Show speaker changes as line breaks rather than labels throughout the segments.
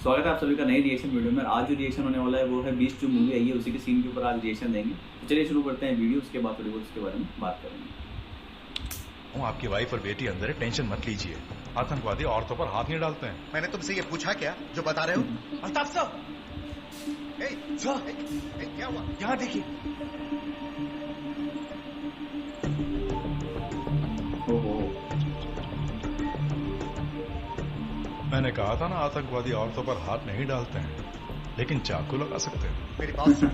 स्वागत है आप सभी का नई रिएक्शन वीडियो में। आज जो रिएक्शन होने वाला है वो है बीस्ट जो मूवी आई है उसी के सीन के ऊपर आज रिएक्शन देंगे। तो चलिए शुरू करते हैं वीडियो, उसके बाद थोड़ी बहुत उसके बारे में बात करेंगे।
आपकी वाइफ और बेटी अंदर है, टेंशन मत लीजिए। आतंकवादी औरतों पर हाथ नहीं डालते हैं।
मैंने तुमसे ये पूछा क्या जो बता रहे हो?
अल्ताफ साहब,
क्या हुआ?
यहाँ देखिए।
मैंने कहा था ना, आतंकवादी औरतों पर हाथ नहीं डालते हैं, लेकिन चाकू लगा सकते हैं।
मेरी बात सुन,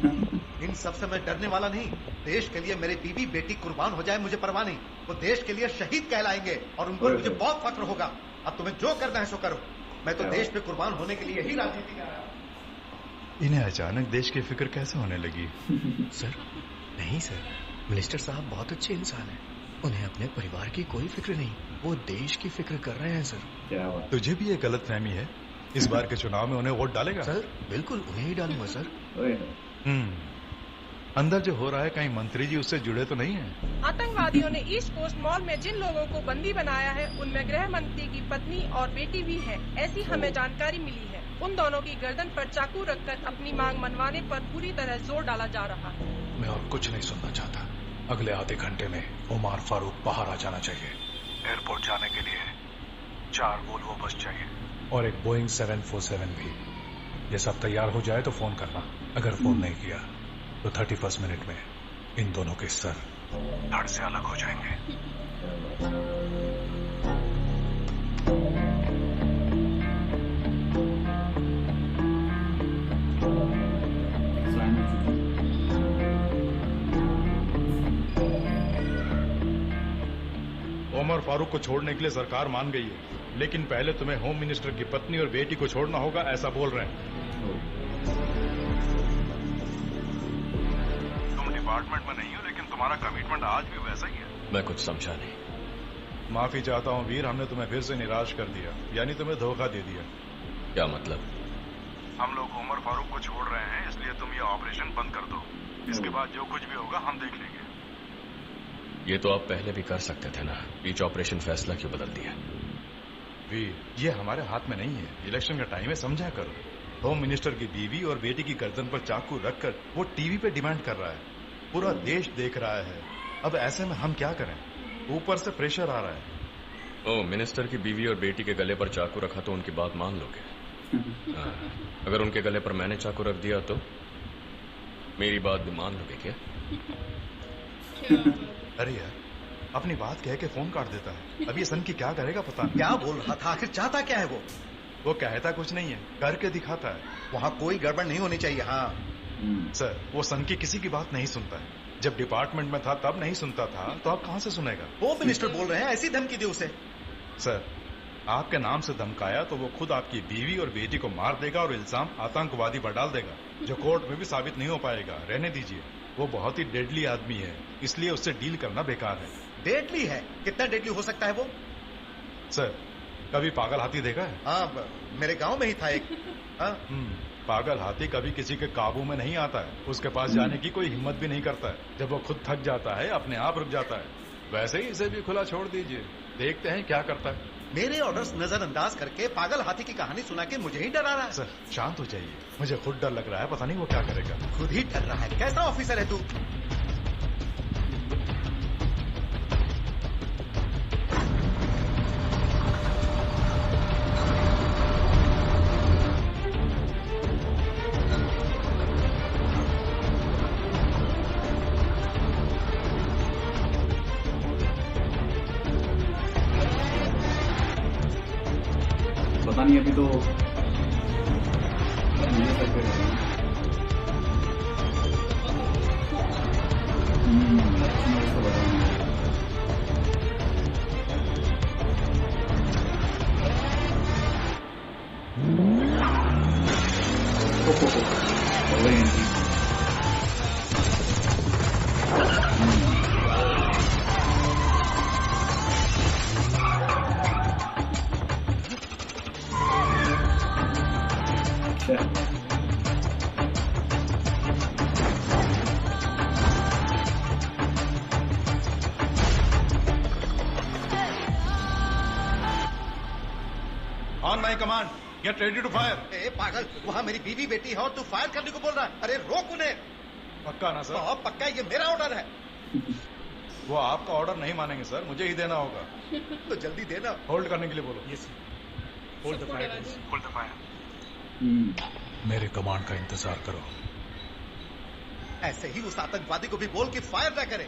इन सब से मैं डरने वाला नहीं। देश के लिए मेरी बीवी बेटी कुर्बान हो जाए मुझे परवाह नहीं। वो देश के लिए शहीद कहलाएंगे और उन पर मुझे बहुत फख्र होगा। अब तुम्हें जो करना है सो करो। मैं तो देश पे कुर्बान होने के लिए ही राजनीति कर रहा हूँ।
इन्हें अचानक देश की फिक्र कैसे होने लगी?
सर, नहीं सर, मिनिस्टर साहब बहुत अच्छे इंसान हैं। उन्हें अपने परिवार की कोई फिक्र नहीं, वो देश की फिक्र कर रहे हैं सर।
क्या बात?
तुझे भी ये गलत फहमी है? इस बार के चुनाव में उन्हें वोट डालेगा?
सर बिल्कुल उन्हें ही डालूंगा सर।
अंदर जो हो रहा है, कहीं मंत्री जी उससे जुड़े तो नहीं हैं?
आतंकवादियों ने ईस्ट कोस्ट मॉल में जिन लोगों को बंदी बनाया है उनमें गृह मंत्री की पत्नी और बेटी भी है, ऐसी हमें जानकारी मिली है। उन दोनों की गर्दन पर चाकू रखकर अपनी मांग मनवाने पर पूरी तरह जोर डाला जा रहा है।
मैं और कुछ नहीं सुनना चाहता। अगले आधे घंटे में उमर फारूक बाहर आ जाना चाहिए। एयरपोर्ट जाने के लिए 4 वोल्वो बस चाहिए और एक बोइंग 747 भी। ये सब तैयार हो जाए तो फोन करना। अगर फोन नहीं किया तो 31 मिनट में इन दोनों के सर धड़ से अलग हो जाएंगे।
उमर फारूक को छोड़ने के लिए सरकार मान गई है, लेकिन पहले तुम्हें होम मिनिस्टर की पत्नी और बेटी को छोड़ना होगा, ऐसा बोल रहे हैं। तुम डिपार्टमेंट में नहीं हो, लेकिन तुम्हारा कमिटमेंट आज भी वैसा ही है।
मैं कुछ समझा नहीं।
माफी चाहता हूँ वीर, हमने तुम्हें फिर से निराश कर दिया, यानी तुम्हें धोखा दे दिया।
क्या मतलब?
हम लोग उमर फारूक को छोड़ रहे हैं, इसलिए तुम ये ऑपरेशन बंद कर दो। इसके बाद जो कुछ भी होगा हम देख लेंगे।
ये तो आप पहले भी कर सकते थे ना, बीच ऑपरेशन फैसला क्यों बदल दिया?
वीर, ये हमारे हाथ में नहीं है। इलेक्शन का टाइम है, समझा करो। होम मिनिस्टर की बीवी और बेटी की गर्दन पर चाकू रखकर वो टीवी पे डिमांड कर रहा है, पूरा देश देख रहा है। अब ऐसे में हम क्या करें? ऊपर से प्रेशर आ रहा है।
ओ, मिनिस्टर की बीवी और बेटी के गले पर चाकू रखा तो उनकी बात मान लोगे? अगर उनके गले पर मैंने चाकू रख दिया तो मेरी बात भी मान लोगे क्या?
अरे यार, अपनी बात कह के फोन काट देता है। अब ये सन की क्या करेगा पता नहीं।
क्या बोल रहा था? आखिर चाहता क्या है
वो कहता कुछ नहीं है, करके दिखाता है।
वहाँ कोई गड़बड़ नहीं होनी चाहिए। हाँ
सर, वो सन की किसी की बात नहीं सुनता है। जब डिपार्टमेंट में था तब नहीं सुनता था, तो अब कहाँ से सुनेगा?
वो मिनिस्टर बोल रहे हैं, ऐसी धमकी दी उसे।
सर, आपके नाम से धमकाया तो वो खुद आपकी बीवी और बेटी को मार देगा और इल्जाम आतंकवादी पर डाल देगा, जो कोर्ट में भी साबित नहीं हो पाएगा। रहने दीजिए, वो बहुत ही डेडली आदमी है, इसलिए उससे डील करना बेकार है।
डेडली है? कितना डेडली हो सकता है वो?
सर, कभी पागल हाथी देखा है?
हाँ, मेरे गांव में ही था एक। हाँ?
पागल हाथी कभी किसी के काबू में नहीं आता है। उसके पास जाने की कोई हिम्मत भी नहीं करता है। जब वो खुद थक जाता है, अपने आप रुक जाता है। वैसे ही इसे भी खुला छोड़ दीजिए, देखते हैं क्या करता है।
मेरे ऑर्डर्स नजरअंदाज करके पागल हाथी की कहानी सुना के मुझे ही डरा रहा है।
सर, शांत हो जाइए, मुझे खुद डर लग रहा है। पता नहीं वो क्या करेगा।
खुद ही डर रहा है? कैसा ऑफिसर है तू?
पता नहीं अभी तो ये सब कर रहे हैं।
On my command, get ready to fire.
ए पागल, वहाँ मेरी बीवी बेटी है और तू फायर करने को बोल रहा है? अरे रोक उन्हें।
पक्का ना सर?
बहुत पक्का, ये मेरा ऑर्डर है।
वो आपका ऑर्डर नहीं मानेंगे सर, मुझे ही देना होगा।
तो जल्दी देना।
होल्ड करने के लिए बोलो।
Yes hold the fire,
hold the fire. मेरे कमांड का इंतजार करो।
ऐसे ही उस आतंकवादी को भी बोल कि फायर न करे।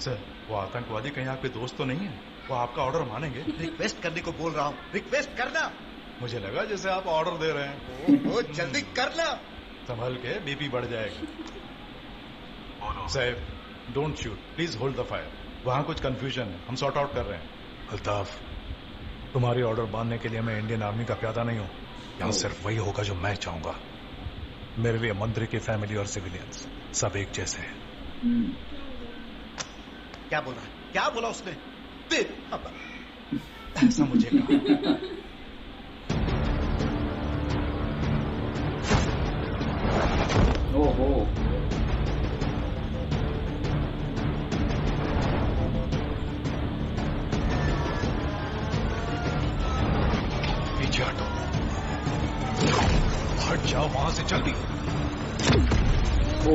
सर वो आतंकवादी कहीं आपके दोस्त तो नहीं है? वो आपका ऑर्डर मानेंगे?
रिक्वेस्ट करने को बोल रहा हूँ, रिक्वेस्ट करना।
मुझे लगा जैसे आप ऑर्डर दे रहे हैं।
ओ जल्दी करना।
संभल के, बीपी बढ़ जाएगी।
बोलो।
साहब don't shoot, please hold the fire. वहां कुछ कंफ्यूजन है, हम सॉर्ट आउट कर रहे हैं।
अल्ताफ, तुम्हारी ऑर्डर मानने के लिए मैं इंडियन आर्मी का प्यादा नहीं हूं। यहाँ सिर्फ वही होगा जो मैं चाहूंगा। मेरे लिए मंत्री की फैमिली और सिविलियंस सब एक जैसे हैं।
क्या बोल रहा है? क्या बोला उसने?
ऐसा मुझे कहा।
ओहो,
पीछे हटो, हट जाओ वहां से जल्दी।
ओ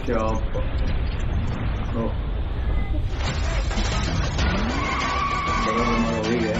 क्या ओ, बड़ा हमारा हो ही गया।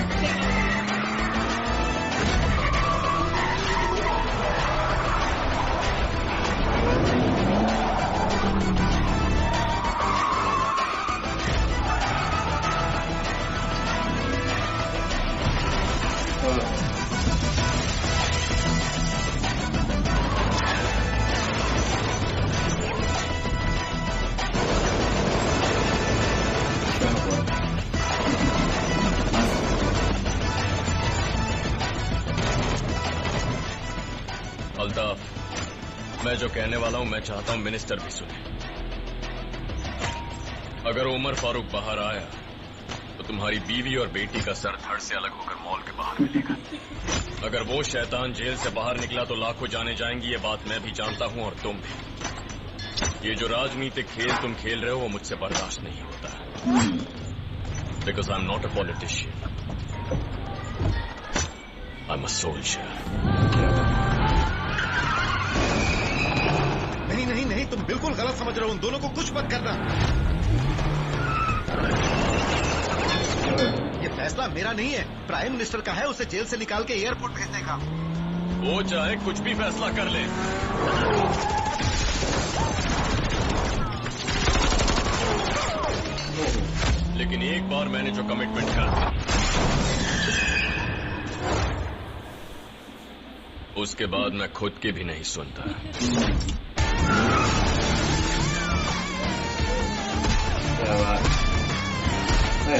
अल्ताफ, मैं जो कहने वाला हूं मैं चाहता हूं मिनिस्टर भी सुने। अगर उमर फारूक बाहर आया तो तुम्हारी बीवी और बेटी का सर धड़ से अलग होकर मॉल के बाहर मिलेगा। अगर वो शैतान जेल से बाहर निकला तो लाखों जाने जाएंगी, ये बात मैं भी जानता हूं और तुम भी। ये जो राजनीतिक खेल तुम खेल रहे हो वो मुझसे बर्दाश्त नहीं होता, because I am not a politician, I am a soldier.
नहीं नहीं नहीं, तुम बिल्कुल गलत समझ रहे हो। उन दोनों को कुछ मत करना। ये फैसला मेरा नहीं है, प्राइम मिनिस्टर का है। उसे जेल से निकाल के एयरपोर्ट भेजने का।
वो चाहे कुछ भी फैसला कर ले, लेकिन एक बार मैंने जो कमिटमेंट कर दी उसके बाद मैं खुद की भी नहीं सुनता।
क्या बात है।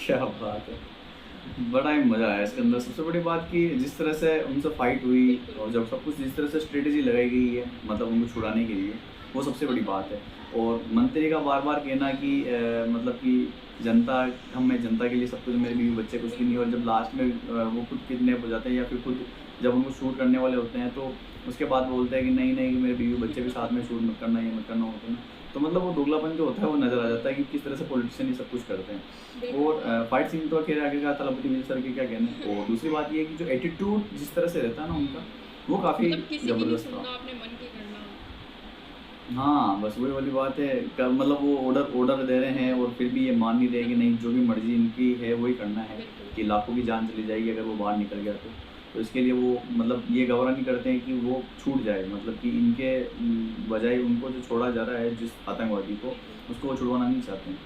क्या बात है, बड़ा ही मजा आया इसके अंदर। सबसे बड़ी बात कि जिस तरह से उनसे फाइट हुई और जब सब कुछ जिस तरह से स्ट्रेटेजी लगाई गई है, मतलब उनको छुड़ाने के लिए, वो सबसे बड़ी बात है। और मंत्री का बार बार कहना कि मतलब कि जनता, हमें जनता के लिए सब कुछ, मेरे बीवी बच्चे कुछ भी नहीं। और जब लास्ट में वो खुद किडनैप हो जाते हैं या फिर खुद जब उनको शूट करने वाले होते हैं तो उसके बाद बोलते हैं कि नहीं नहीं मेरे बीवी बच्चे भी साथ में शूट मत करना, ये मत करना होता है। तो मतलब वो दोगलापन जो होता है वो नजर आ जाता है कि किस तरह से पॉलिटिशियन ये सब कुछ करते हैं। और फाइट सीन तो अकेले आगे का तलपति विजय सर के क्या कहना है। और दूसरी बात ये है कि जो एटीट्यूड जिस तरह से रहता है ना उनका, वो काफ़ी जबरदस्त था।
अपने मन की करना।
हाँ बस वही वाली बात है, मतलब वो ऑर्डर दे रहे हैं और फिर भी ये मान नहीं रहे कि नहीं जो भी मर्जी इनकी है वही करना है, कि लाखों की जान चली जाएगी अगर वो बाहर निकल गया तो इसके लिए वो मतलब ये गवारा नहीं करते हैं कि वो छूट जाए, मतलब कि इनके बजाय उनको जो छोड़ा जा रहा है जिस आतंकवादी को, उसको वो छुड़वाना नहीं चाहते हैं।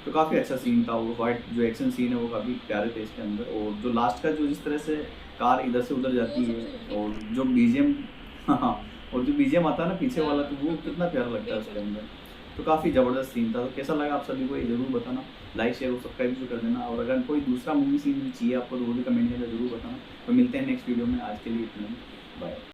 तो काफ़ी अच्छा सीन था वो फाइट, जो एक्शन सीन है वो काफ़ी प्यारे थे इसके अंदर। और जो लास्ट का जो जिस तरह से कार इधर से उधर जाती है और जो बीजीएम हाँ और जो बीजीएम आता है ना पीछे वाला, तो वो कितना प्यारा लगता है उसके अंदर। तो काफ़ी ज़बरदस्त सीन था। तो कैसा लगा आप सभी को ये जरूर बताना, लाइक शेयर और सब्सक्राइब भी कर देना। और अगर कोई दूसरा मूवी सीन भी चाहिए आपको तो वो भी कमेंट में जरूर बताना। तो मिलते हैं नेक्स्ट वीडियो में, आज के लिए इतना ही, बाय।